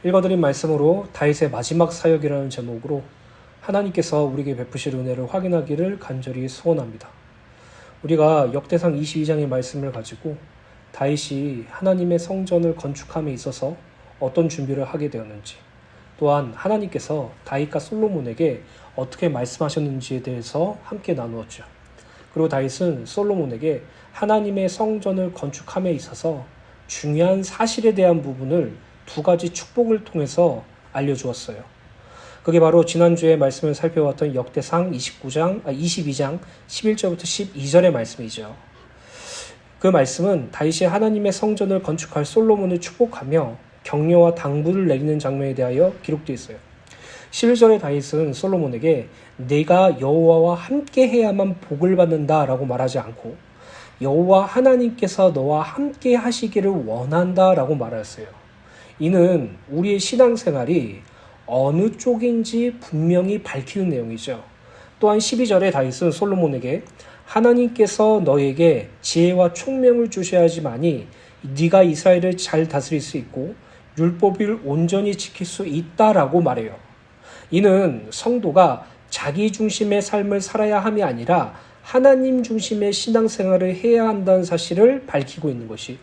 읽어드린 말씀으로 다윗의 마지막 사역이라는 제목으로 하나님께서 우리에게 베푸실 은혜를 확인하기를 간절히 소원합니다. 우리가 역대상 22장의 말씀을 가지고 다윗이 하나님의 성전을 건축함에 있어서 어떤 준비를 하게 되었는지, 또한 하나님께서 다윗과 솔로몬에게 어떻게 말씀하셨는지에 대해서 함께 나누었죠. 그리고 다윗은 솔로몬에게 하나님의 성전을 건축함에 있어서 중요한 사실에 대한 부분을 두 가지 축복을 통해서 알려주었어요. 그게 바로 지난주에 말씀을 살펴봤던 역대상 22장 11절부터 12절의 말씀이죠. 그 말씀은 다윗이 하나님의 성전을 건축할 솔로몬을 축복하며 격려와 당부를 내리는 장면에 대하여 기록되어 있어요. 11절의 다윗은 솔로몬에게 내가 여호와와 함께 해야만 복을 받는다라고 말하지 않고 여호와 하나님께서 너와 함께 하시기를 원한다라고 말했어요. 이는 우리의 신앙생활이 어느 쪽인지 분명히 밝히는 내용이죠. 또한 12절의 다윗은 솔로몬에게 하나님께서 너에게 지혜와 총명을 주셔야지만이 네가 이스라엘을 잘 다스릴 수 있고 율법을 온전히 지킬 수 있다라고 말해요. 이는 성도가 자기 중심의 삶을 살아야 함이 아니라 하나님 중심의 신앙생활을 해야 한다는 사실을 밝히고 있는 것이,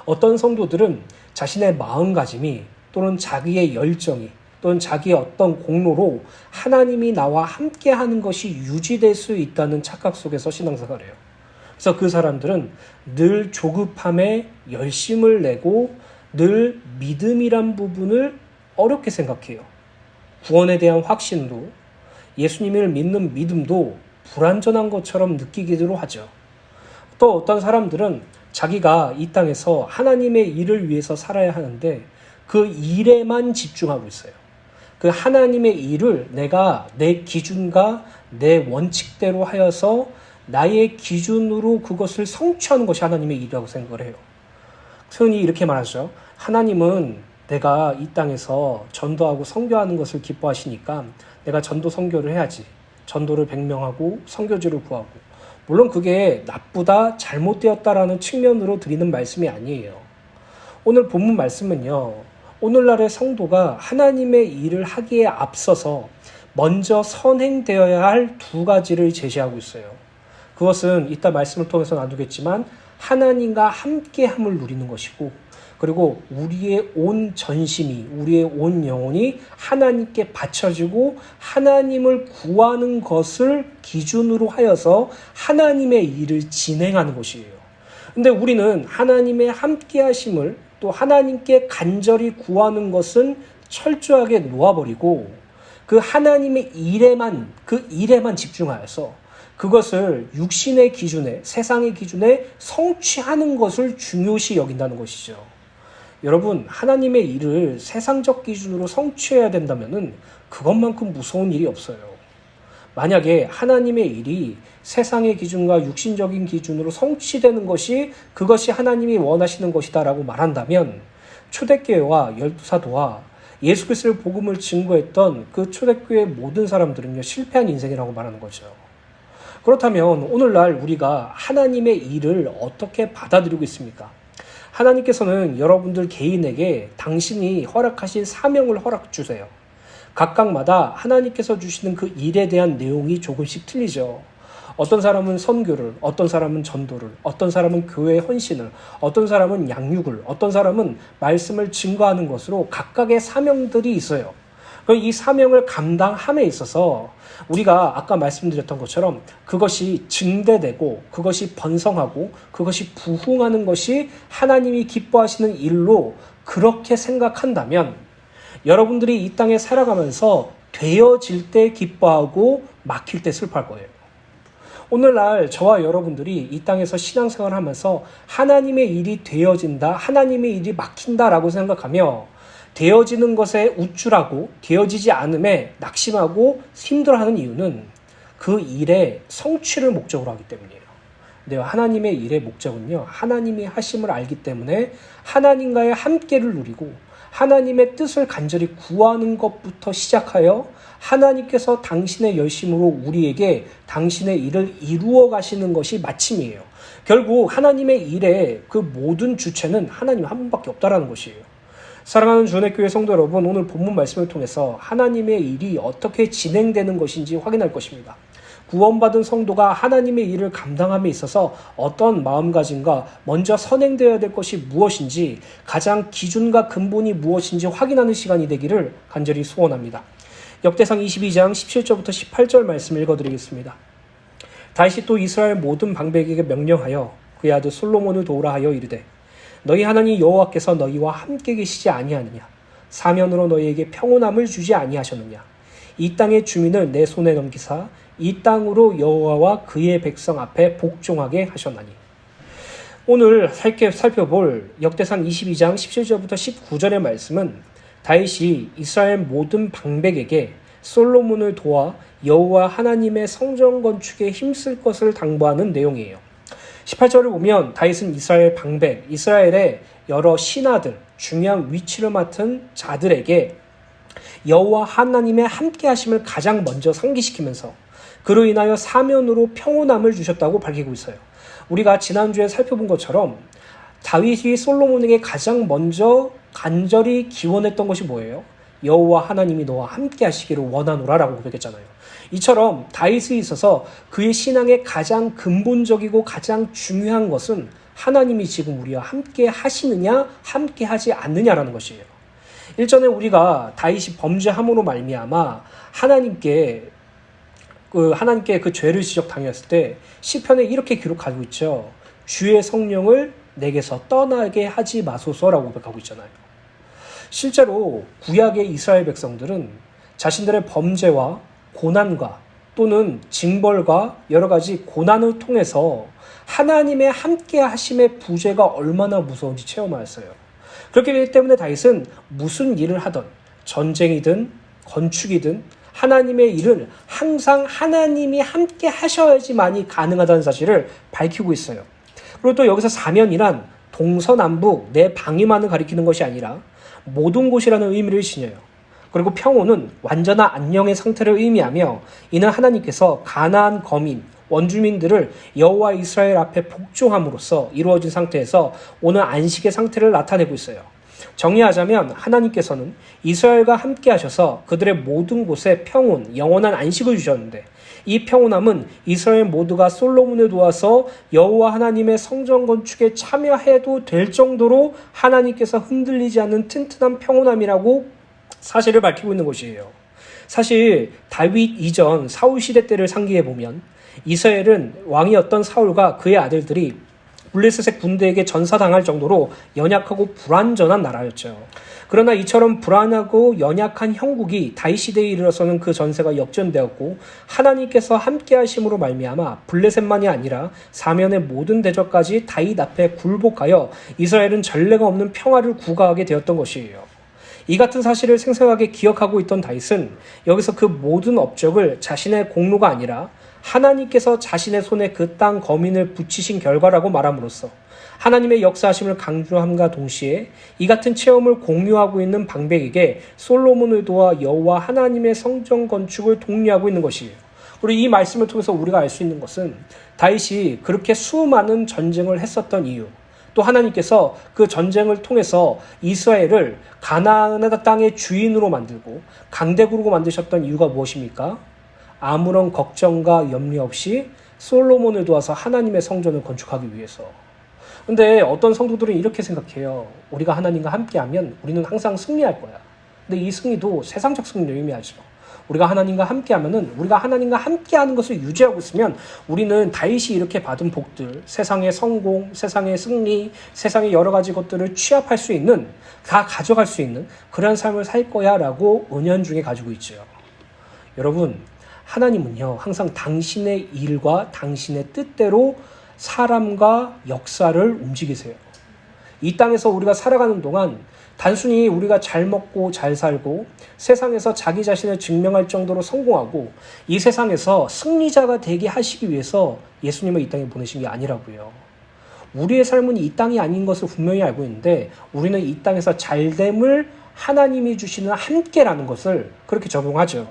어떤 성도들은 자신의 마음가짐이 또는 자기의 열정이 또는 자기의 어떤 공로로 하나님이 나와 함께하는 것이 유지될 수 있다는 착각 속에서 신앙생활을 해요. 그래서 그 사람들은 늘 조급함에 열심을 내고 늘 믿음이란 부분을 어렵게 생각해요. 구원에 대한 확신도, 예수님을 믿는 믿음도 불완전한 것처럼 느끼기도 하죠. 또 어떤 사람들은 자기가 이 땅에서 하나님의 일을 위해서 살아야 하는데 그 일에만 집중하고 있어요. 그 하나님의 일을 내가 내 기준과 내 원칙대로 하여서 나의 기준으로 그것을 성취하는 것이 하나님의 일이라고 생각을 해요. 흔히 이렇게 말하죠. 하나님은 내가 이 땅에서 전도하고 선교하는 것을 기뻐하시니까 내가 전도 선교를 해야지. 전도를 100명하고 선교지를 구하고. 물론 그게 나쁘다, 잘못되었다라는 측면으로 드리는 말씀이 아니에요. 오늘 본문 말씀은요, 오늘날의 성도가 하나님의 일을 하기에 앞서서 먼저 선행되어야 할 두 가지를 제시하고 있어요. 그것은 이따 말씀을 통해서 나누겠지만 하나님과 함께함을 누리는 것이고, 그리고 우리의 온 전심이, 우리의 온 영혼이 하나님께 바쳐지고 하나님을 구하는 것을 기준으로 하여서 하나님의 일을 진행하는 것이에요. 근데 우리는 하나님의 함께 하심을 또 하나님께 간절히 구하는 것은 철저하게 놓아버리고 그 하나님의 일에만 집중하여서 그것을 육신의 기준에, 세상의 기준에 성취하는 것을 중요시 여긴다는 것이죠. 여러분, 하나님의 일을 세상적 기준으로 성취해야 된다면 그것만큼 무서운 일이 없어요. 만약에 하나님의 일이 세상의 기준과 육신적인 기준으로 성취되는 것이 그것이 하나님이 원하시는 것이다라고 말한다면 초대교회와 열두사도와 예수 그리스도의 복음을 증거했던 그 초대교회의 모든 사람들은요, 실패한 인생이라고 말하는 거죠. 그렇다면 오늘날 우리가 하나님의 일을 어떻게 받아들이고 있습니까? 하나님께서는 여러분들 개인에게 당신이 허락하신 사명을 허락 주세요. 각각마다 하나님께서 주시는 그 일에 대한 내용이 조금씩 틀리죠. 어떤 사람은 선교를, 어떤 사람은 전도를, 어떤 사람은 교회의 헌신을, 어떤 사람은 양육을, 어떤 사람은 말씀을 증거하는 것으로 각각의 사명들이 있어요. 이 사명을 감당함에 있어서 우리가 아까 말씀드렸던 것처럼 그것이 증대되고 그것이 번성하고 그것이 부흥하는 것이 하나님이 기뻐하시는 일로 그렇게 생각한다면 여러분들이 이 땅에 살아가면서 되어질 때 기뻐하고 막힐 때 슬퍼할 거예요. 오늘날 저와 여러분들이 이 땅에서 신앙생활을 하면서 하나님의 일이 되어진다, 하나님의 일이 막힌다라고 생각하며 되어지는 것에 우쭐하고 되어지지 않음에 낙심하고 힘들어하는 이유는 그 일의 성취를 목적으로 하기 때문이에요. 근데 하나님의 일의 목적은요, 하나님이 하심을 알기 때문에 하나님과의 함께를 누리고 하나님의 뜻을 간절히 구하는 것부터 시작하여 하나님께서 당신의 열심으로 우리에게 당신의 일을 이루어 가시는 것이 마침이에요. 결국 하나님의 일의 그 모든 주체는 하나님 한 분밖에 없다라는 것이에요. 사랑하는 주은혜교회 성도 여러분, 오늘 본문 말씀을 통해서 하나님의 일이 어떻게 진행되는 것인지 확인할 것입니다. 구원받은 성도가 하나님의 일을 감당함에 있어서 어떤 마음가짐과 먼저 선행되어야 될 것이 무엇인지, 가장 기준과 근본이 무엇인지 확인하는 시간이 되기를 간절히 소원합니다. 역대상 22장 17절부터 18절 말씀 읽어드리겠습니다. 다윗이 또 이스라엘 모든 방백에게 명령하여 그의 아들 솔로몬을 도우라 하여 이르되, 너희 하나님 여호와께서 너희와 함께 계시지 아니하느냐? 사면으로 너희에게 평온함을 주지 아니하셨느냐? 이 땅의 주민을 내 손에 넘기사 이 땅으로 여호와와 그의 백성 앞에 복종하게 하셨나니. 오늘 살펴볼 역대상 22장 17절부터 19절의 말씀은 다윗이 이스라엘 모든 방백에게 솔로몬을 도와 여호와 하나님의 성전 건축에 힘쓸 것을 당부하는 내용이에요. 18절을 보면 다윗은 이스라엘 방백, 이스라엘의 여러 신하들, 중요한 위치를 맡은 자들에게 여호와 하나님의 함께 하심을 가장 먼저 상기시키면서 그로 인하여 사면으로 평온함을 주셨다고 밝히고 있어요. 우리가 지난주에 살펴본 것처럼 다윗이 솔로몬에게 가장 먼저 간절히 기원했던 것이 뭐예요? 여호와 하나님이 너와 함께 하시기를 원하노라 라고 고백했잖아요. 이처럼 다윗에 있어서 그의 신앙의 가장 근본적이고 가장 중요한 것은 하나님이 지금 우리와 함께 하시느냐 함께 하지 않느냐라는 것이에요. 일전에 우리가 다윗이 범죄함으로 말미암아 하나님께 그 죄를 지적당했을 때 시편에 이렇게 기록하고 있죠. 주의 성령을 내게서 떠나게 하지 마소서라고 고백하고 있잖아요. 실제로 구약의 이스라엘 백성들은 자신들의 범죄와 고난과 또는 징벌과 여러 가지 고난을 통해서 하나님의 함께 하심의 부재가 얼마나 무서운지 체험하였어요. 그렇기 때문에 다윗은 무슨 일을 하든, 전쟁이든 건축이든 하나님의 일을 항상 하나님이 함께 하셔야지만이 가능하다는 사실을 밝히고 있어요. 그리고 또 여기서 사면이란 동서남북 내 방위만을 가리키는 것이 아니라 모든 곳이라는 의미를 지녀요. 그리고 평온은 완전한 안녕의 상태를 의미하며, 이는 하나님께서 가나안 거민, 원주민들을 여호와 이스라엘 앞에 복종함으로써 이루어진 상태에서 오늘 안식의 상태를 나타내고 있어요. 정리하자면 하나님께서는 이스라엘과 함께 하셔서 그들의 모든 곳에 평온, 영원한 안식을 주셨는데, 이 평온함은 이스라엘 모두가 솔로몬을 도와서 여호와 하나님의 성전 건축에 참여해도 될 정도로 하나님께서 흔들리지 않는 튼튼한 평온함이라고 사실을 밝히고 있는 것이에요. 사실 다윗 이전 사울 시대 때를 상기해 보면 이스라엘은 왕이었던 사울과 그의 아들들이 블레셋의 군대에게 전사당할 정도로 연약하고 불완전한 나라였죠. 그러나 이처럼 불안하고 연약한 형국이 다윗 시대에 이르러서는 그 전세가 역전되었고, 하나님께서 함께 하심으로 말미암아 블레셋만이 아니라 사면의 모든 대적까지 다윗 앞에 굴복하여 이스라엘은 전례가 없는 평화를 구가하게 되었던 것이에요. 이 같은 사실을 생생하게 기억하고 있던 다윗은 여기서 그 모든 업적을 자신의 공로가 아니라 하나님께서 자신의 손에 그 땅 거민을 붙이신 결과라고 말함으로써 하나님의 역사하심을 강조함과 동시에 이 같은 체험을 공유하고 있는 방백에게 솔로몬을 도와 여호와 하나님의 성전 건축을 독려하고 있는 것이에요. 그리고 이 말씀을 통해서 우리가 알 수 있는 것은 다윗이 그렇게 수많은 전쟁을 했었던 이유, 또 하나님께서 그 전쟁을 통해서 이스라엘을 가나안 땅의 주인으로 만들고 강대국으로 만드셨던 이유가 무엇입니까? 아무런 걱정과 염려 없이 솔로몬을 도와서 하나님의 성전을 건축하기 위해서. 근데 어떤 성도들은 이렇게 생각해요. 우리가 하나님과 함께하면 우리는 항상 승리할 거야. 근데 이 승리도 세상적 승리를 의미하죠. 우리가 하나님과 함께하면은, 우리가 하나님과 함께하는 것을 유지하고 있으면 우리는 다윗이 이렇게 받은 복들, 세상의 성공, 세상의 승리, 세상의 여러 가지 것들을 취합할 수 있는, 다 가져갈 수 있는 그런 삶을 살 거야 라고 은연중에 가지고 있죠. 여러분, 하나님은요 항상 당신의 일과 당신의 뜻대로 사람과 역사를 움직이세요. 이 땅에서 우리가 살아가는 동안 단순히 우리가 잘 먹고 잘 살고 세상에서 자기 자신을 증명할 정도로 성공하고 이 세상에서 승리자가 되게 하시기 위해서 예수님을 이 땅에 보내신 게 아니라고요. 우리의 삶은 이 땅이 아닌 것을 분명히 알고 있는데, 우리는 이 땅에서 잘됨을 하나님이 주시는 함께라는 것을 그렇게 적용하죠.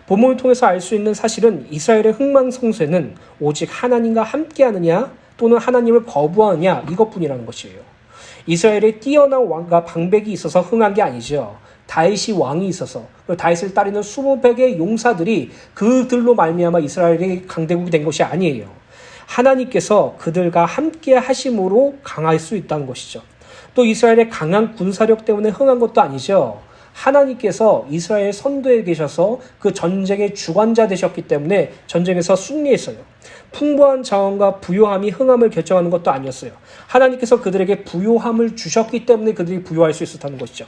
본문을 통해서 알 수 있는 사실은 이스라엘의 흥망성쇠는 오직 하나님과 함께하느냐 또는 하나님을 거부하느냐 이것뿐이라는 것이에요. 이스라엘에 뛰어난 왕과 방백이 있어서 흥한 게 아니죠. 다윗이 왕이 있어서, 그리고 다윗을 따르는 20백의 용사들이 그들로 말미암아 이스라엘이 강대국이 된 것이 아니에요. 하나님께서 그들과 함께 하심으로 강할 수 있다는 것이죠. 또 이스라엘의 강한 군사력 때문에 흥한 것도 아니죠. 하나님께서 이스라엘 선도에 계셔서 그 전쟁의 주관자 되셨기 때문에 전쟁에서 승리했어요. 풍부한 자원과 부요함이 흥함을 결정하는 것도 아니었어요. 하나님께서 그들에게 부요함을 주셨기 때문에 그들이 부요할 수 있었다는 것이죠.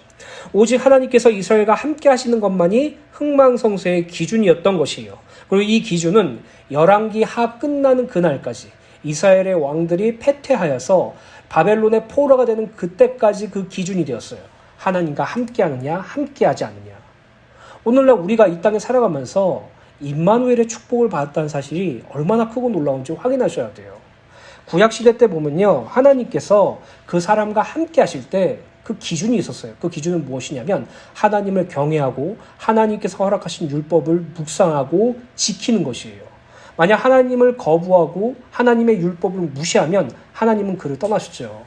오직 하나님께서 이스라엘과 함께 하시는 것만이 흥망성쇠의 기준이었던 것이에요. 그리고 이 기준은 열왕기 하 끝나는 그날까지 이스라엘의 왕들이 패퇴하여서 바벨론의 포로가 되는 그때까지 그 기준이 되었어요. 하나님과 함께하느냐, 함께하지 않느냐. 오늘날 우리가 이 땅에 살아가면서 임마누엘의 축복을 받았다는 사실이 얼마나 크고 놀라운지 확인하셔야 돼요. 구약시대 때 보면요, 하나님께서 그 사람과 함께 하실 때 그 기준이 있었어요. 그 기준은 무엇이냐면 하나님을 경외하고 하나님께서 허락하신 율법을 묵상하고 지키는 것이에요. 만약 하나님을 거부하고 하나님의 율법을 무시하면 하나님은 그를 떠나셨죠.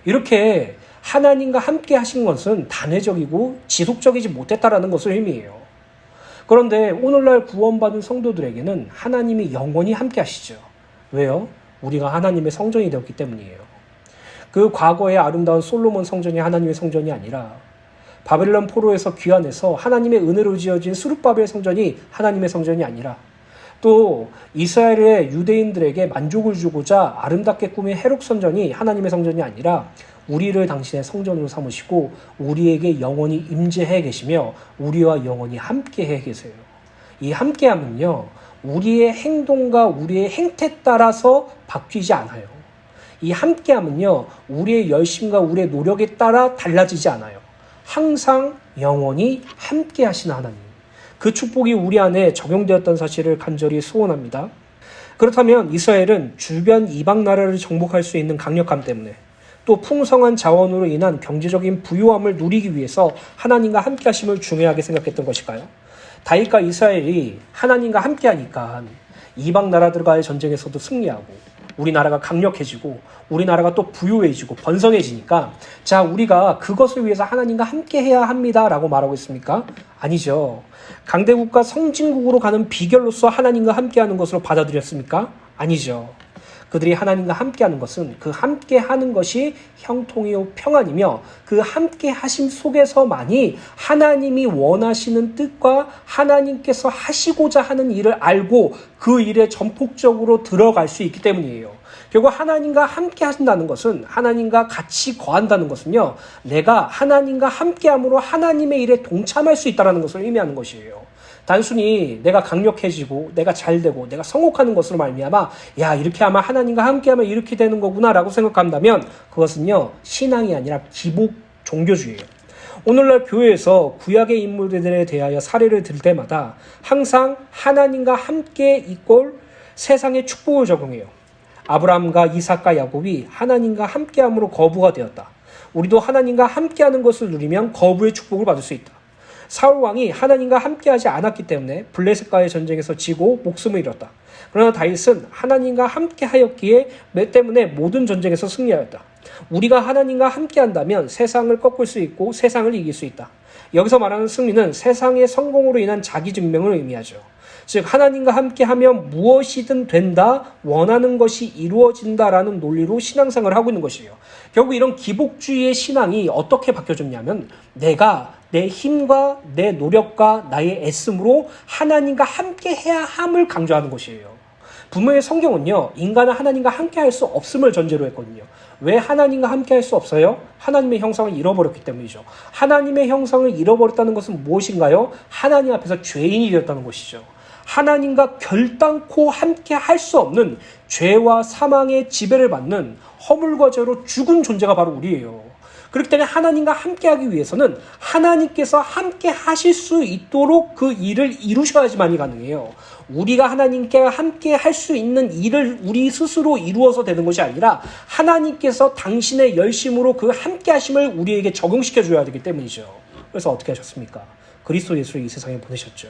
이렇게 하나님과 함께 하신 것은 단회적이고 지속적이지 못했다라는 것을 의미해요. 그런데 오늘날 구원받은 성도들에게는 하나님이 영원히 함께 하시죠. 왜요? 우리가 하나님의 성전이 되었기 때문이에요. 그 과거의 아름다운 솔로몬 성전이 하나님의 성전이 아니라 바벨론 포로에서 귀환해서 하나님의 은혜로 지어진 스룹바벨 성전이 하나님의 성전이 아니라 또 이스라엘의 유대인들에게 만족을 주고자 아름답게 꾸민 헤롯 성전이 하나님의 성전이 아니라 우리를 당신의 성전으로 삼으시고 우리에게 영원히 임재해 계시며 우리와 영원히 함께해 계세요. 이 함께함은요, 우리의 행동과 우리의 행태에 따라서 바뀌지 않아요. 이 함께함은요, 우리의 열심과 우리의 노력에 따라 달라지지 않아요. 항상 영원히 함께 하시는 하나님. 그 축복이 우리 안에 적용되었던 사실을 간절히 소원합니다. 그렇다면 이스라엘은 주변 이방 나라를 정복할 수 있는 강력함 때문에 또 풍성한 자원으로 인한 경제적인 부유함을 누리기 위해서 하나님과 함께 하심을 중요하게 생각했던 것일까요? 다윗과 이스라엘이 하나님과 함께 하니까 이방 나라들과의 전쟁에서도 승리하고 우리나라가 강력해지고 우리나라가 또 부유해지고 번성해지니까 자, 우리가 그것을 위해서 하나님과 함께 해야 합니다 라고 말하고 있습니까? 아니죠. 강대국과 성진국으로 가는 비결로서 하나님과 함께하는 것으로 받아들였습니까? 아니죠. 그들이 하나님과 함께하는 것은 그 함께하는 것이 형통이요 평안이며 그 함께하심 속에서만이 하나님이 원하시는 뜻과 하나님께서 하시고자 하는 일을 알고 그 일에 전폭적으로 들어갈 수 있기 때문이에요. 결국 하나님과 함께 하신다는 것은 하나님과 같이 거한다는 것은요, 내가 하나님과 함께함으로 하나님의 일에 동참할 수 있다는 것을 의미하는 것이에요. 단순히 내가 강력해지고 내가 잘되고 내가 성공하는 것으로 말미암아 야, 이렇게 하면 하나님과 함께하면 이렇게 되는 거구나 라고 생각한다면 그것은요, 신앙이 아니라 기복 종교주의예요. 오늘날 교회에서 구약의 인물들에 대하여 사례를 들 때마다 항상 하나님과 함께 이꼴 세상의 축복을 적용해요. 아브라함과 이삭과 야곱이 하나님과 함께함으로 거부가 되었다. 우리도 하나님과 함께하는 것을 누리면 거부의 축복을 받을 수 있다. 사울 왕이 하나님과 함께하지 않았기 때문에 블레셋과의 전쟁에서 지고 목숨을 잃었다. 그러나 다윗은 하나님과 함께하였기에 때문에 모든 전쟁에서 승리하였다. 우리가 하나님과 함께한다면 세상을 꺾을 수 있고 세상을 이길 수 있다. 여기서 말하는 승리는 세상의 성공으로 인한 자기 증명을 의미하죠. 즉 하나님과 함께하면 무엇이든 된다, 원하는 것이 이루어진다라는 논리로 신앙생활을 하고 있는 것이에요. 결국 이런 기복주의의 신앙이 어떻게 바뀌어졌냐면 내가 내 힘과 내 노력과 나의 애씀으로 하나님과 함께해야 함을 강조하는 것이에요. 분명히 성경은요, 인간은 하나님과 함께할 수 없음을 전제로 했거든요. 왜 하나님과 함께할 수 없어요? 하나님의 형상을 잃어버렸기 때문이죠. 하나님의 형상을 잃어버렸다는 것은 무엇인가요? 하나님 앞에서 죄인이 되었다는 것이죠. 하나님과 결단코 함께 할 수 없는 죄와 사망의 지배를 받는 허물과 죄로 죽은 존재가 바로 우리예요. 그렇기 때문에 하나님과 함께하기 위해서는 하나님께서 함께 하실 수 있도록 그 일을 이루셔야지만이 가능해요. 우리가 하나님께 함께 할 수 있는 일을 우리 스스로 이루어서 되는 것이 아니라 하나님께서 당신의 열심으로 그 함께 하심을 우리에게 적용시켜 줘야 되기 때문이죠. 그래서 어떻게 하셨습니까? 그리스도 예수를 이 세상에 보내셨죠.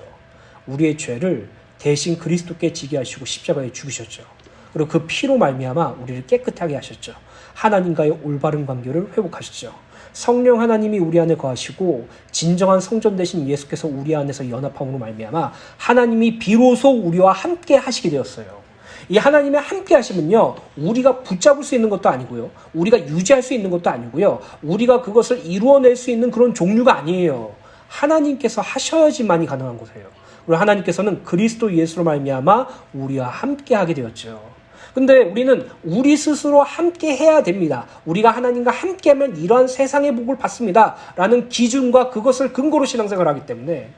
우리의 죄를 대신 그리스도께 지게 하시고 십자가에 죽으셨죠. 그리고 그 피로 말미암아 우리를 깨끗하게 하셨죠. 하나님과의 올바른 관계를 회복하셨죠. 성령 하나님이 우리 안에 거하시고 진정한 성전 되신 예수께서 우리 안에서 연합함으로 말미암아 하나님이 비로소 우리와 함께 하시게 되었어요. 이 하나님의 함께 하심은요, 우리가 붙잡을 수 있는 것도 아니고요, 우리가 유지할 수 있는 것도 아니고요, 우리가 그것을 이루어낼 수 있는 그런 종류가 아니에요. 하나님께서 하셔야지만이 가능한 것이에요. 그리고 하나님께서는 그리스도 예수로 말미암아 우리와 함께 하게 되었죠. 근데 우리는 우리 스스로 함께 해야 됩니다. 우리가 하나님과 함께하면 이러한 세상의 복을 받습니다 라는 기준과 그것을 근거로 신앙생활을 하기 때문에,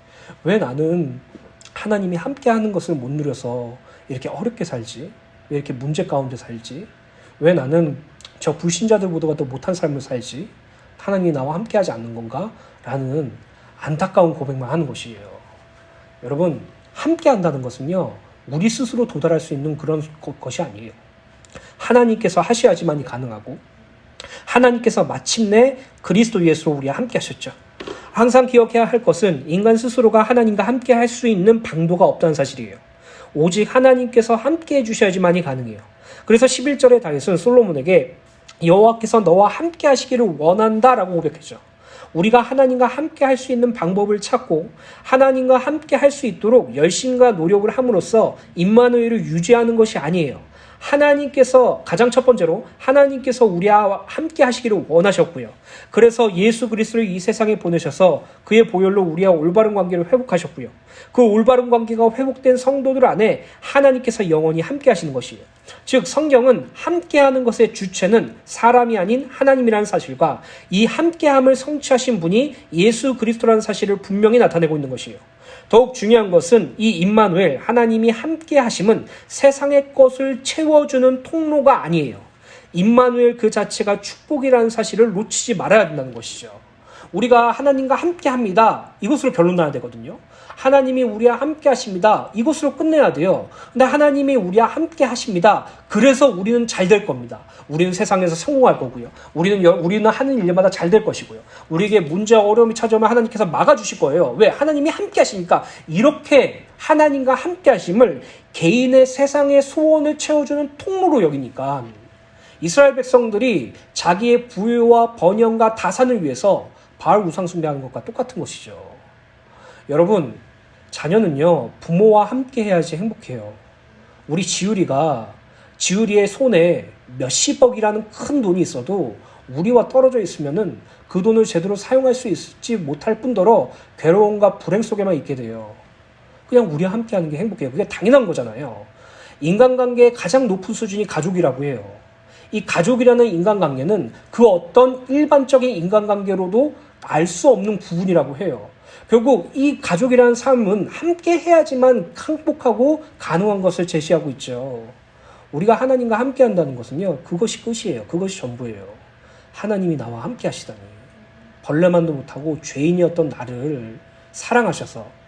왜 나는 하나님이 함께하는 것을 못 누려서 이렇게 어렵게 살지? 왜 이렇게 문제 가운데 살지? 왜 나는 저 불신자들보다 더 못한 삶을 살지? 하나님이 나와 함께하지 않는 건가? 라는 안타까운 고백만 하는 것이에요. 여러분, 함께한다는 것은요, 우리 스스로 도달할 수 있는 그런 것이 아니에요. 하나님께서 하셔야지만이 가능하고, 하나님께서 마침내 그리스도 예수로 우리와 함께 하셨죠. 항상 기억해야 할 것은 인간 스스로가 하나님과 함께 할 수 있는 방도가 없다는 사실이에요. 오직 하나님께서 함께 해주셔야지만이 가능해요. 그래서 11절에 다윗은 솔로몬에게 여호와께서 너와 함께 하시기를 원한다라고 고백했죠. 우리가 하나님과 함께 할 수 있는 방법을 찾고 하나님과 함께 할 수 있도록 열심과 노력을 함으로써 임마누엘을 유지하는 것이 아니에요. 하나님께서 가장 첫 번째로 하나님께서 우리와 함께 하시기를 원하셨고요. 그래서 예수 그리스도를 이 세상에 보내셔서 그의 보혈로 우리와 올바른 관계를 회복하셨고요. 그 올바른 관계가 회복된 성도들 안에 하나님께서 영원히 함께 하시는 것이에요. 즉 성경은 함께하는 것의 주체는 사람이 아닌 하나님이라는 사실과 이 함께함을 성취하신 분이 예수 그리스도라는 사실을 분명히 나타내고 있는 것이에요. 더욱 중요한 것은 이 임마누엘, 하나님이 함께 하심은 세상의 것을 채워주는 통로가 아니에요. 임마누엘 그 자체가 축복이라는 사실을 놓치지 말아야 된다는 것이죠. 우리가 하나님과 함께 합니다. 이것으로 결론 나야 되거든요. 하나님이 우리와 함께 하십니다. 이것으로 끝내야 돼요. 근데 하나님이 우리와 함께 하십니다. 그래서 우리는 잘 될 겁니다. 우리는 세상에서 성공할 거고요. 우리는 하는 일마다 잘 될 것이고요. 우리에게 문제와 어려움이 찾아오면 하나님께서 막아주실 거예요. 왜? 하나님이 함께 하시니까. 이렇게 하나님과 함께 하심을 개인의 세상의 소원을 채워주는 통로로 여기니까 이스라엘 백성들이 자기의 부유와 번영과 다산을 위해서 바알 우상 숭배하는 것과 똑같은 것이죠. 여러분, 자녀는요, 부모와 함께 해야지 행복해요. 우리 지율이의 손에 몇십억이라는 큰 돈이 있어도 우리와 떨어져 있으면은 그 돈을 제대로 사용할 수 있지 못할 뿐더러 괴로움과 불행 속에만 있게 돼요. 그냥 우리와 함께 하는 게 행복해요. 그게 당연한 거잖아요. 인간관계의 가장 높은 수준이 가족이라고 해요. 이 가족이라는 인간관계는 그 어떤 일반적인 인간관계로도 알 수 없는 부분이라고 해요. 결국 이 가족이라는 삶은 함께 해야지만 행복하고 가능한 것을 제시하고 있죠. 우리가 하나님과 함께 한다는 것은요, 그것이 끝이에요. 그것이 전부예요. 하나님이 나와 함께 하시다니. 벌레만도 못하고 죄인이었던 나를 사랑하셔서,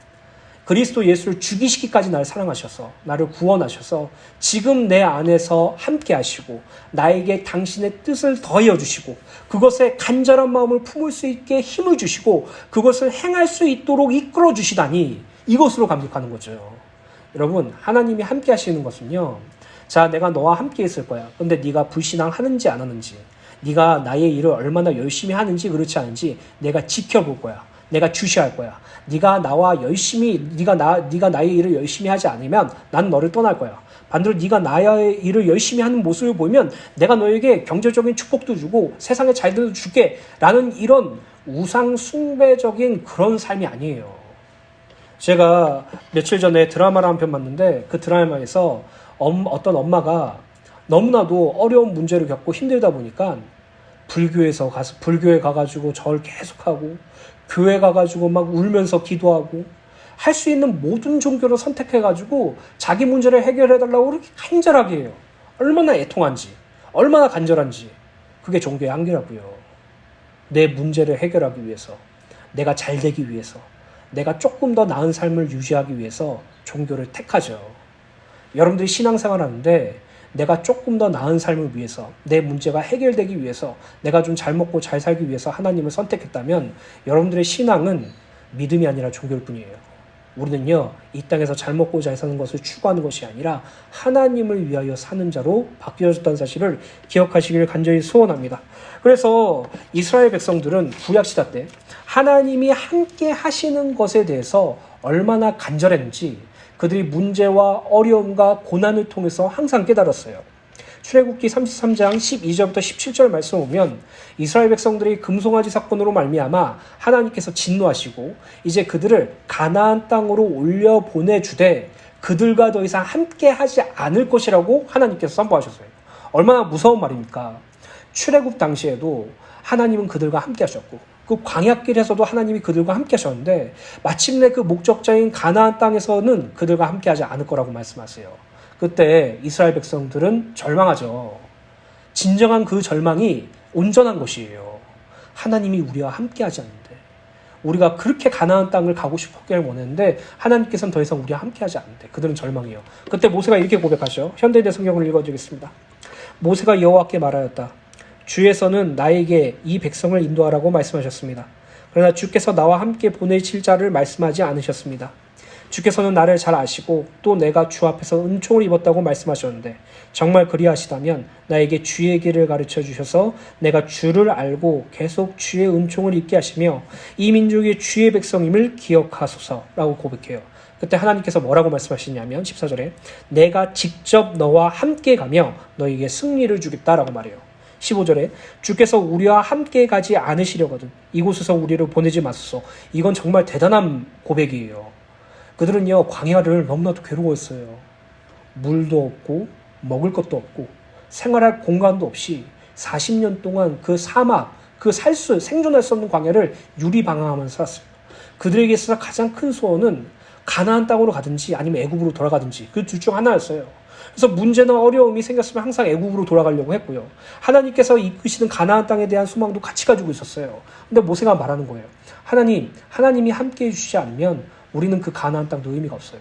그리스도 예수를 죽이시기까지 나를 사랑하셔서, 나를 구원하셔서 지금 내 안에서 함께 하시고 나에게 당신의 뜻을 더하여 주시고 그것에 간절한 마음을 품을 수 있게 힘을 주시고 그것을 행할 수 있도록 이끌어 주시다니, 이것으로 감격하는 거죠. 여러분, 하나님이 함께 하시는 것은요, 자, 내가 너와 함께 있을 거야. 근데 네가 불신앙하는지 안 하는지, 네가 나의 일을 얼마나 열심히 하는지 그렇지 않은지 내가 지켜볼 거야. 내가 주시할 거야. 네가 나의 일을 열심히 하지 않으면 난 너를 떠날 거야. 반대로 네가 나의 일을 열심히 하는 모습을 보이면 내가 너에게 경제적인 축복도 주고 세상의 자유도 줄게 라는 이런 우상 숭배적인 그런 삶이 아니에요. 제가 며칠 전에 드라마를 한 편 봤는데 그 드라마에서 어떤 엄마가 너무나도 어려운 문제를 겪고 힘들다 보니까 불교에 가가지고 절 계속하고 교회 가가지고 막 울면서 기도하고 할 수 있는 모든 종교를 선택해가지고 자기 문제를 해결해달라고 그렇게 간절하게 해요. 얼마나 애통한지, 얼마나 간절한지. 그게 종교의 한계라고요. 내 문제를 해결하기 위해서, 내가 잘 되기 위해서, 내가 조금 더 나은 삶을 유지하기 위해서 종교를 택하죠. 여러분들이 신앙생활 하는데 내가 조금 더 나은 삶을 위해서, 내 문제가 해결되기 위해서, 내가 좀 잘 먹고 잘 살기 위해서 하나님을 선택했다면 여러분들의 신앙은 믿음이 아니라 종교일 뿐이에요. 우리는요, 이 땅에서 잘 먹고 잘 사는 것을 추구하는 것이 아니라 하나님을 위하여 사는 자로 바뀌어졌다는 사실을 기억하시길 간절히 소원합니다. 그래서 이스라엘 백성들은 구약시대 때 하나님이 함께 하시는 것에 대해서 얼마나 간절했는지 그들이 문제와 어려움과 고난을 통해서 항상 깨달았어요. 출애굽기 33장 12절부터 17절 말씀을 보면 이스라엘 백성들이 금송아지 사건으로 말미암아 하나님께서 진노하시고 이제 그들을 가나안 땅으로 올려 보내주되 그들과 더 이상 함께 하지 않을 것이라고 하나님께서 선포하셨어요. 얼마나 무서운 말입니까? 출애굽 당시에도 하나님은 그들과 함께 하셨고 그 광야길에서도 하나님이 그들과 함께 하셨는데 마침내 그 목적자인 가나안 땅에서는 그들과 함께 하지 않을 거라고 말씀하세요. 그때 이스라엘 백성들은 절망하죠. 진정한 그 절망이 온전한 것이에요. 하나님이 우리와 함께 하지 않는데 우리가 그렇게 가나안 땅을 가고 싶었기를 원했는데 하나님께서는 더 이상 우리와 함께 하지 않는데 그들은 절망해요. 그때 모세가 이렇게 고백하죠. 현대인의 성경을 읽어드리겠습니다. 모세가 여호와께 말하였다. 주께서는 나에게 이 백성을 인도하라고 말씀하셨습니다. 그러나 주께서 나와 함께 보내실 자를 말씀하지 않으셨습니다. 주께서는 나를 잘 아시고 또 내가 주 앞에서 은총을 입었다고 말씀하셨는데 정말 그리하시다면 나에게 주의 길을 가르쳐 주셔서 내가 주를 알고 계속 주의 은총을 입게 하시며 이 민족이 주의 백성임을 기억하소서라고 고백해요. 그때 하나님께서 뭐라고 말씀하시냐면 14절에 내가 직접 너와 함께 가며 너에게 승리를 주겠다라고 말해요. 15절에 주께서 우리와 함께 가지 않으시려거든 이곳에서 우리를 보내지 마소서. 이건 정말 대단한 고백이에요. 그들은요, 광야를 너무나도 괴로워했어요. 물도 없고 먹을 것도 없고 생활할 공간도 없이 40년 동안 그 사막, 그 생존할 수 없는 광야를 유리방황하면서 살았어요. 그들에게 있어서 가장 큰 소원은 가나안 땅으로 가든지 아니면 애굽으로 돌아가든지 그 둘 중 하나였어요. 그래서 문제나 어려움이 생겼으면 항상 애굽으로 돌아가려고 했고요. 하나님께서 이끄시는 가나안 땅에 대한 소망도 같이 가지고 있었어요. 근데 모세가 말하는 거예요. 하나님이 함께 해주시지 않으면 우리는 그 가나안 땅도 의미가 없어요.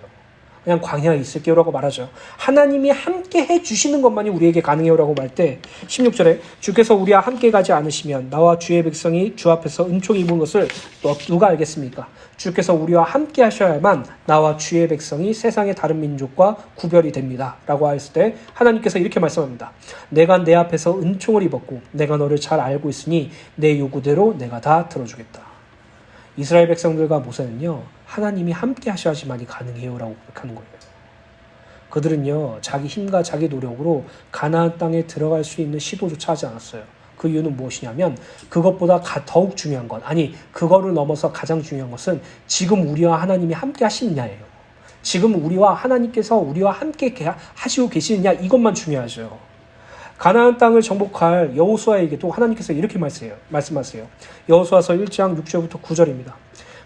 그냥 광야에 있을게요라고 말하죠. 하나님이 함께 해주시는 것만이 우리에게 가능해요라고 말 때 16절에 주께서 우리와 함께 가지 않으시면 나와 주의 백성이 주 앞에서 은총 입은 것을 누가 알겠습니까? 주께서 우리와 함께 하셔야만 나와 주의 백성이 세상의 다른 민족과 구별이 됩니다. 라고 했을 때 하나님께서 이렇게 말씀합니다. 내가 내 앞에서 은총을 입었고 내가 너를 잘 알고 있으니 내 요구대로 내가 다 들어주겠다. 이스라엘 백성들과 모세는요, 하나님이 함께 하셔야지만이 가능해요라고 고백하는 거예요. 그들은요, 자기 힘과 자기 노력으로 가나안 땅에 들어갈 수 있는 시도조차 하지 않았어요. 그 이유는 무엇이냐면 그것보다 더욱 중요한 것, 아니 그거를 넘어서 가장 중요한 것은 지금 우리와 하나님이 함께 하시느냐예요. 지금 하나님께서 우리와 함께 하시고 계시느냐, 이것만 중요하죠. 가나안 땅을 정복할 여호수아에게도 하나님께서 이렇게 말씀하세요. 여호수아서 1장 6절부터 9절입니다.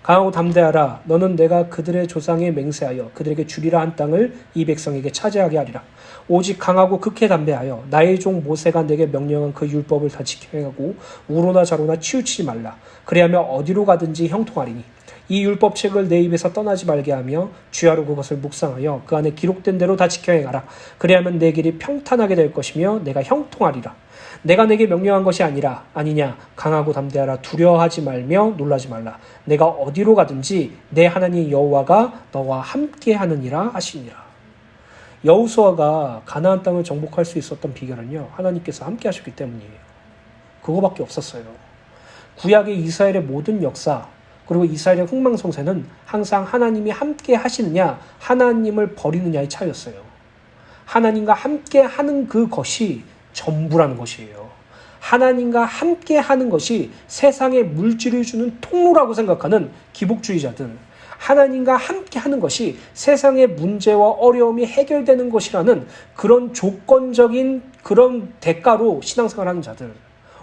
강하고 담대하라. 너는 내가 그들의 조상에 맹세하여 그들에게 주리라 한 땅을 이 백성에게 차지하게 하리라. 오직 강하고 극히 담대하여 나의 종 모세가 내게 명령한 그 율법을 다 지켜야 하고 우로나 좌로나 치우치지 말라. 그리하면 어디로 가든지 형통하리니 이 율법책을 내 입에서 떠나지 말게 하며 주야로 그것을 묵상하여 그 안에 기록된 대로 다 지켜 행하라. 그리하면 내 길이 평탄하게 될 것이며 내가 형통하리라. 내가 내게 명령한 것이 아니냐. 강하고 담대하라. 두려워하지 말며 놀라지 말라. 내가 어디로 가든지 내 하나님 여호와가 너와 함께 하느니라 하시니라. 여호수아가 가나안 땅을 정복할 수 있었던 비결은요, 하나님께서 함께 하셨기 때문이에요. 그거밖에 없었어요. 구약의 이스라엘의 모든 역사 그리고 이스라엘의 흥망성쇠는 항상 하나님이 함께 하시느냐 하나님을 버리느냐의 차이였어요. 하나님과 함께 하는 그것이 전부라는 것이에요. 하나님과 함께 하는 것이 세상에 물질을 주는 통로라고 생각하는 기복주의자들, 하나님과 함께 하는 것이 세상의 문제와 어려움이 해결되는 것이라는 그런 조건적인 그런 대가로 신앙생활하는 자들,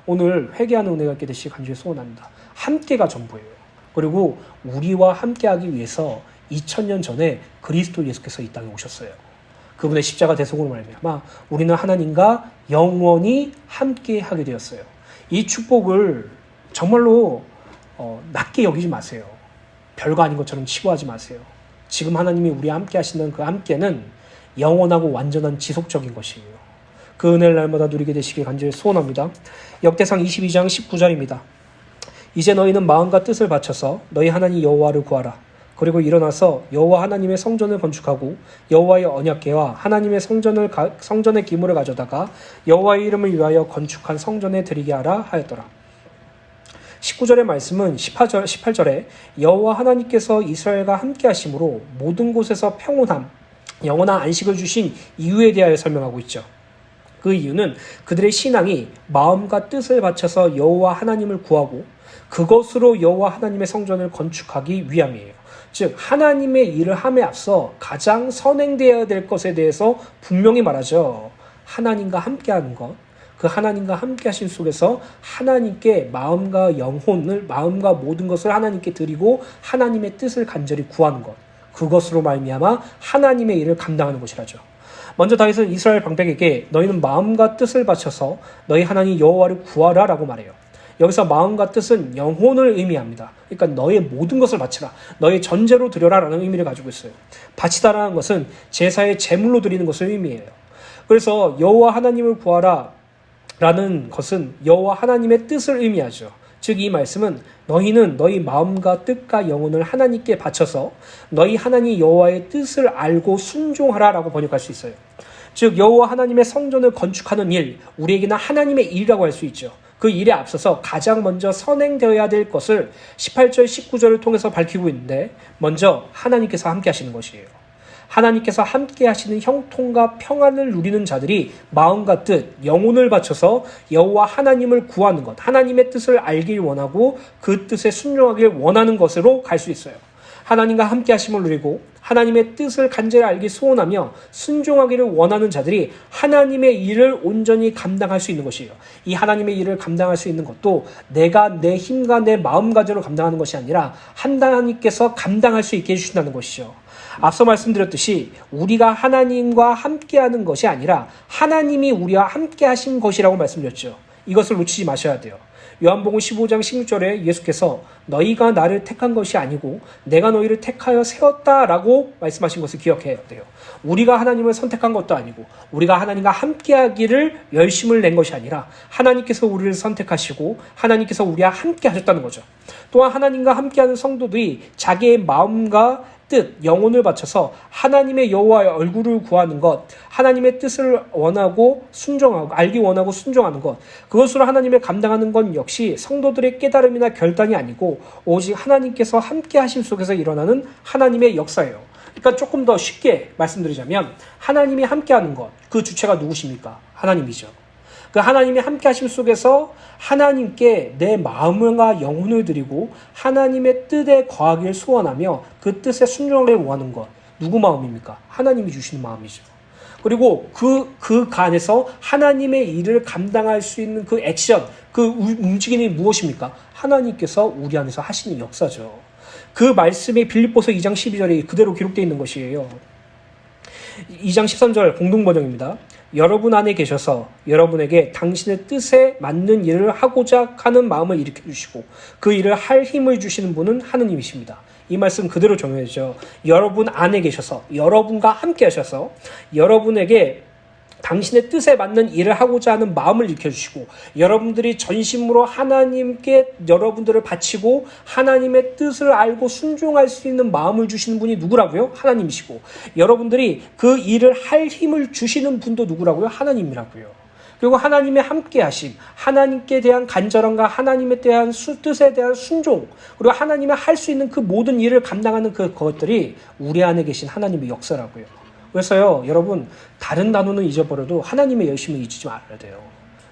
오늘 회개하는 은혜가 있게 되시기 간절히 소원합니다. 함께가 전부예요. 그리고 우리와 함께하기 위해서 2000년 전에 그리스도 예수께서 이 땅에 오셨어요. 그분의 십자가 대속으로 말미암아 우리는 하나님과 영원히 함께하게 되었어요. 이 축복을 정말로 낮게 여기지 마세요. 별거 아닌 것처럼 치부하지 마세요. 지금 하나님이 우리와 함께 하시는 그 함께는 영원하고 완전한 지속적인 것이에요. 그 은혜를 날마다 누리게 되시길 간절히 소원합니다. 역대상 22장 19절입니다. 이제 너희는 마음과 뜻을 바쳐서 너희 하나님 여호와를 구하라. 그리고 일어나서 여호와 하나님의 성전을 건축하고 여호와의 언약궤와 하나님의 성전의 기물을 가져다가 여호와의 이름을 위하여 건축한 성전에 드리게 하라 하였더라. 19절의 말씀은 18절에 여호와 하나님께서 이스라엘과 함께 하심으로 모든 곳에서 평온함, 영원한 안식을 주신 이유에 대하여 설명하고 있죠. 그 이유는 그들의 신앙이 마음과 뜻을 바쳐서 여호와 하나님을 구하고 그것으로 여호와 하나님의 성전을 건축하기 위함이에요. 즉 하나님의 일을 함에 앞서 가장 선행되어야 될 것에 대해서 분명히 말하죠. 하나님과 함께하는 것, 그 하나님과 함께 하신 속에서 하나님께 마음과 영혼을, 마음과 모든 것을 하나님께 드리고 하나님의 뜻을 간절히 구하는 것, 그것으로 말미암아 하나님의 일을 감당하는 것이라죠. 먼저 다윗은 이스라엘 방백에게 너희는 마음과 뜻을 바쳐서 너희 하나님 여호와를 구하라 라고 말해요. 여기서 마음과 뜻은 영혼을 의미합니다. 그러니까 너의 모든 것을 바치라, 너의 전제로 드려라 라는 의미를 가지고 있어요. 바치다라는 것은 제사의 제물로 드리는 것을 의미해요. 그래서 여호와 하나님을 구하라 라는 것은 여호와 하나님의 뜻을 의미하죠. 즉 이 말씀은 너희는 너희 마음과 뜻과 영혼을 하나님께 바쳐서 너희 하나님 여호와의 뜻을 알고 순종하라 라고 번역할 수 있어요. 즉 여호와 하나님의 성전을 건축하는 일, 우리에게는 하나님의 일이라고 할 수 있죠. 그 일에 앞서서 가장 먼저 선행되어야 될 것을 18절, 19절을 통해서 밝히고 있는데 먼저 하나님께서 함께 하시는 것이에요. 하나님께서 함께 하시는 형통과 평안을 누리는 자들이 마음과 뜻, 영혼을 바쳐서 여호와 하나님을 구하는 것, 하나님의 뜻을 알길 원하고 그 뜻에 순종하길 원하는 것으로 갈 수 있어요. 하나님과 함께 하심을 누리고 하나님의 뜻을 간절히 알기 소원하며 순종하기를 원하는 자들이 하나님의 일을 온전히 감당할 수 있는 것이에요. 이 하나님의 일을 감당할 수 있는 것도 내가 내 힘과 내 마음가짐으로 감당하는 것이 아니라 하나님께서 감당할 수 있게 해주신다는 것이죠. 앞서 말씀드렸듯이 우리가 하나님과 함께하는 것이 아니라 하나님이 우리와 함께 하신 것이라고 말씀드렸죠. 이것을 놓치지 마셔야 돼요. 요한복음 15장 16절에 예수께서 너희가 나를 택한 것이 아니고 내가 너희를 택하여 세웠다라고 말씀하신 것을 기억해야 돼요. 우리가 하나님을 선택한 것도 아니고 우리가 하나님과 함께하기를 열심을 낸 것이 아니라 하나님께서 우리를 선택하시고 하나님께서 우리와 함께 하셨다는 거죠. 또한 하나님과 함께하는 성도들이 자기의 마음과 뜻, 영혼을 바쳐서 하나님의 여호와의 얼굴을 구하는 것, 하나님의 뜻을 원하고 순종하고 알기 원하고 순종하는 것, 그것으로 하나님을 감당하는 건 역시 성도들의 깨달음이나 결단이 아니고 오직 하나님께서 함께 하심 속에서 일어나는 하나님의 역사예요. 그러니까 조금 더 쉽게 말씀드리자면 하나님이 함께하는 것, 그 주체가 누구십니까? 하나님이죠. 그 하나님의 함께 하심 속에서 하나님께 내 마음과 영혼을 드리고 하나님의 뜻에 거하길 소원하며 그 뜻에 순종하길 원하는 것, 누구 마음입니까? 하나님이 주시는 마음이죠. 그리고 그 간에서 하나님의 일을 감당할 수 있는 그 액션, 그 움직임이 무엇입니까? 하나님께서 우리 안에서 하시는 역사죠. 그 말씀이 빌립보서 2장 12절에 그대로 기록되어 있는 것이에요. 2장 13절 공동번역입니다. 여러분 안에 계셔서 여러분에게 당신의 뜻에 맞는 일을 하고자 하는 마음을 일으켜 주시고 그 일을 할 힘을 주시는 분은 하느님이십니다. 이 말씀 그대로 정해져. 여러분 안에 계셔서 여러분과 함께 하셔서 여러분에게 당신의 뜻에 맞는 일을 하고자 하는 마음을 일으켜주시고 여러분들이 전심으로 하나님께 여러분들을 바치고 하나님의 뜻을 알고 순종할 수 있는 마음을 주시는 분이 누구라고요? 하나님이시고 여러분들이 그 일을 할 힘을 주시는 분도 누구라고요? 하나님이라고요. 그리고 하나님의 함께하심, 하나님께 대한 간절함과 하나님에 대한 뜻에 대한 순종, 그리고 하나님의 할 수 있는 그 모든 일을 감당하는 그것들이 우리 안에 계신 하나님의 역사라고요. 그래서요, 여러분, 다른 단어는 잊어버려도 하나님의 열심을 잊지 말아야 돼요.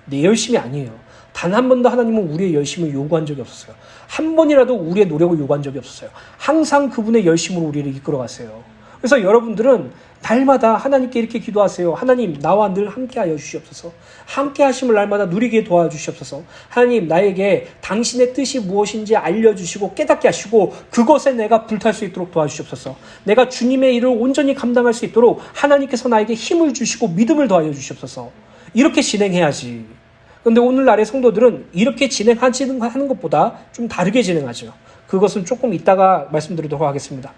내 열심이 아니에요. 단 한 번도 하나님은 우리의 열심을 요구한 적이 없었어요. 한 번이라도 우리의 노력을 요구한 적이 없었어요. 항상 그분의 열심으로 우리를 이끌어가세요. 그래서 여러분들은 날마다 하나님께 이렇게 기도하세요. 하나님, 나와 늘 함께하여 주시옵소서. 함께 하심을 날마다 누리게 도와주시옵소서. 하나님, 나에게 당신의 뜻이 무엇인지 알려주시고 깨닫게 하시고 그것에 내가 불탈 수 있도록 도와주시옵소서. 내가 주님의 일을 온전히 감당할 수 있도록 하나님께서 나에게 힘을 주시고 믿음을 더하여 주시옵소서. 이렇게 진행해야지. 그런데 오늘날의 성도들은 이렇게 진행하는 것보다 좀 다르게 진행하죠. 그것은 조금 이따가 말씀드리도록 하겠습니다.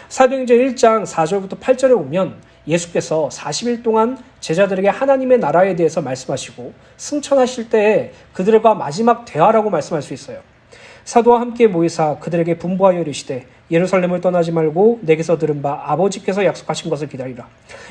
사도행전 1장 4절부터 8절에 보면 예수께서 40일 동안 제자들에게 하나님의 나라에 대해서 말씀하시고 승천하실 때에 그들과 마지막 대화라고 말씀할 수 있어요. 사도와 함께 모이사 그들에게 분부하여 이르시되 예루살렘을 떠나지 말고 내게서 들은 바 아버지께서 약속하신 것을 기다리라.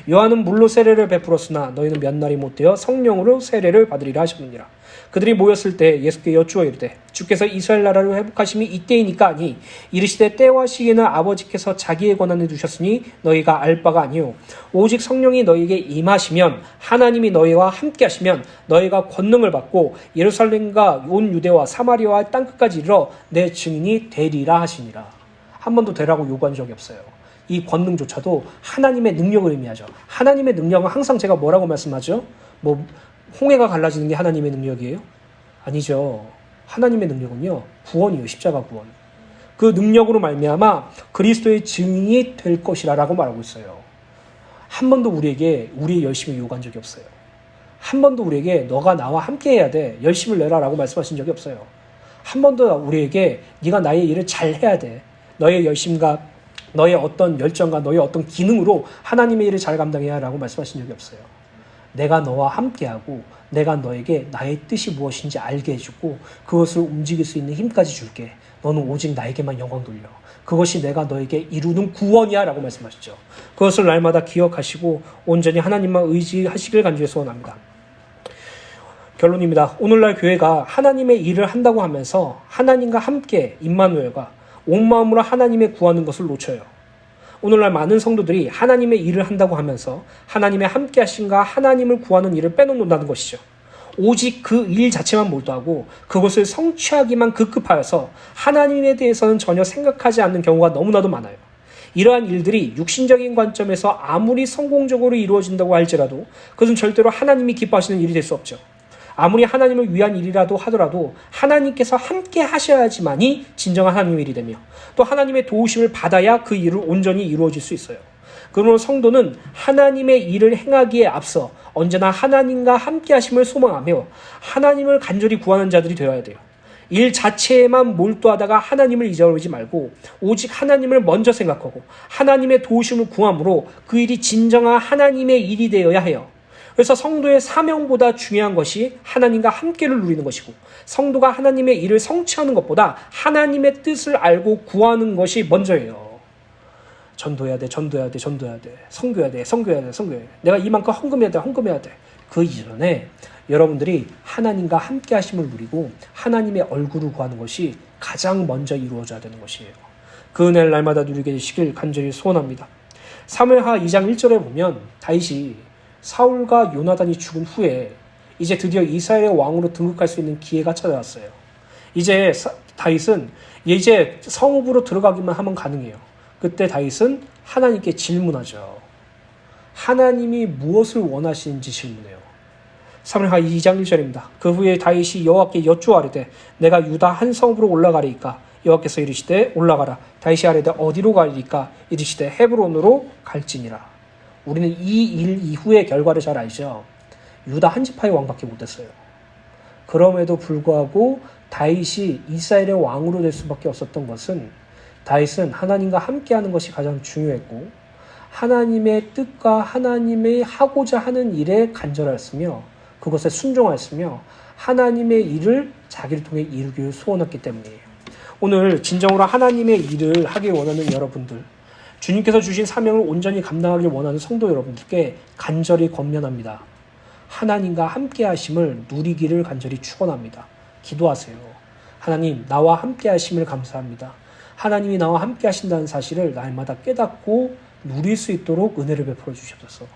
요한은 물로 세례를 베풀었으나 너희는 몇 날이 못 되어 성령으로 세례를 받으리라 하셨느니라. 그들이 모였을 때 예수께 여쭈어 이르되 주께서 이스라엘 나라를 회복하심이 이때이니까 아니 이르시되 때와 시기는 아버지께서 자기의 권한에 두셨으니 너희가 알 바가 아니요 오직 성령이 너희에게 임하시면 하나님이 너희와 함께 하시면 너희가 권능을 받고 예루살렘과 온 유대와 사마리아와 땅끝까지 이르러 내 증인이 되리라 하시니라. 한 번도 되라고 요구한 적이 없어요. 이 권능조차도 하나님의 능력을 의미하죠. 하나님의 능력은 항상 제가 뭐라고 말씀하죠? 홍해가 갈라지는 게 하나님의 능력이에요? 아니죠. 하나님의 능력은요, 구원이에요. 십자가 구원. 그 능력으로 말미암아 그리스도의 증인이 될 것이라고 말하고 있어요. 한 번도 우리에게 우리의 열심을 요구한 적이 없어요. 한 번도 우리에게 너가 나와 함께 해야 돼. 열심을 내라라고 말씀하신 적이 없어요. 한 번도 우리에게 네가 나의 일을 잘 해야 돼. 너의 열심과 너의 어떤 열정과 너의 어떤 기능으로 하나님의 일을 잘 감당해야 라고 말씀하신 적이 없어요. 내가 너와 함께하고 내가 너에게 나의 뜻이 무엇인지 알게 해주고 그것을 움직일 수 있는 힘까지 줄게. 너는 오직 나에게만 영광 돌려. 그것이 내가 너에게 이루는 구원이야 라고 말씀하시죠. 그것을 날마다 기억하시고 온전히 하나님만 의지하시길 간절히 소원합니다. 결론입니다. 오늘날 교회가 하나님의 일을 한다고 하면서 하나님과 함께 임마누엘과 온 마음으로 하나님의 구하는 것을 놓쳐요. 오늘날 많은 성도들이 하나님의 일을 한다고 하면서 하나님의 함께 하심과 하나님을 구하는 일을 빼놓는다는 것이죠. 오직 그 일 자체만 몰두하고 그것을 성취하기만 급급하여서 하나님에 대해서는 전혀 생각하지 않는 경우가 너무나도 많아요. 이러한 일들이 육신적인 관점에서 아무리 성공적으로 이루어진다고 할지라도 그것은 절대로 하나님이 기뻐하시는 일이 될 수 없죠. 아무리 하나님을 위한 일이라도 하더라도 하나님께서 함께 하셔야지만이 진정한 하나님의 일이 되며 또 하나님의 도우심을 받아야 그 일을 온전히 이루어질 수 있어요. 그러므로 성도는 하나님의 일을 행하기에 앞서 언제나 하나님과 함께 하심을 소망하며 하나님을 간절히 구하는 자들이 되어야 돼요. 일 자체에만 몰두하다가 하나님을 잊어버리지 말고 오직 하나님을 먼저 생각하고 하나님의 도우심을 구함으로 그 일이 진정한 하나님의 일이 되어야 해요. 그래서 성도의 사명보다 중요한 것이 하나님과 함께를 누리는 것이고 성도가 하나님의 일을 성취하는 것보다 하나님의 뜻을 알고 구하는 것이 먼저예요. 전도해야 돼. 선교해야 돼. 내가 이만큼 헌금해야 돼. 그 이전에 여러분들이 하나님과 함께 하심을 누리고 하나님의 얼굴을 구하는 것이 가장 먼저 이루어져야 되는 것이에요. 그 은혜를 날마다 누리게 되시길 간절히 소원합니다. 사무엘하 2장 1절에 보면 다윗이 사울과 요나단이 죽은 후에 이제 드디어 이스라엘의 왕으로 등극할 수 있는 기회가 찾아왔어요. 이제 다윗은 이제 성읍으로 들어가기만 하면 가능해요. 그때 다윗은 하나님께 질문하죠. 하나님이 무엇을 원하시는지 질문해요. 사무엘하 2장 1절입니다. 그 후에 다윗이 여호와께 여쭈아르되 내가 유다 한 성읍으로 올라가리이까 여호와께서 이르시되 올라가라. 다윗이 아뢰되 어디로 가리이까 이르시되 헤브론으로 갈지니라. 우리는 이 일 이후의 결과를 잘 알죠. 유다 한 지파의 왕밖에 못했어요. 그럼에도 불구하고 다윗이 이스라엘의 왕으로 될 수밖에 없었던 것은 다윗은 하나님과 함께하는 것이 가장 중요했고 하나님의 뜻과 하나님의 하고자 하는 일에 간절하였으며 그것에 순종하였으며 하나님의 일을 자기를 통해 이루기를 소원했기 때문이에요. 오늘 진정으로 하나님의 일을 하길 원하는 여러분들, 주님께서 주신 사명을 온전히 감당하길 원하는 성도 여러분들께 간절히 권면합니다. 하나님과 함께 하심을 누리기를 간절히 축원합니다. 기도하세요. 하나님, 나와 함께 하심을 감사합니다. 하나님이 나와 함께 하신다는 사실을 날마다 깨닫고 누릴 수 있도록 은혜를 베풀어 주시옵소서.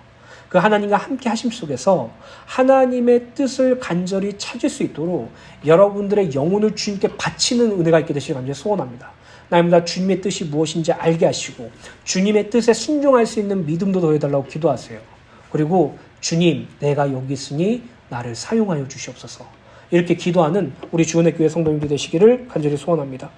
그 하나님과 함께 하심 속에서 하나님의 뜻을 간절히 찾을 수 있도록 여러분들의 영혼을 주님께 바치는 은혜가 있게 되시길 간절히 소원합니다. 날마다 주님의 뜻이 무엇인지 알게 하시고 주님의 뜻에 순종할 수 있는 믿음도 더해달라고 기도하세요. 그리고 주님, 내가 여기 있으니 나를 사용하여 주시옵소서. 이렇게 기도하는 우리 주은혜 교회 성도님들 되시기를 간절히 소원합니다.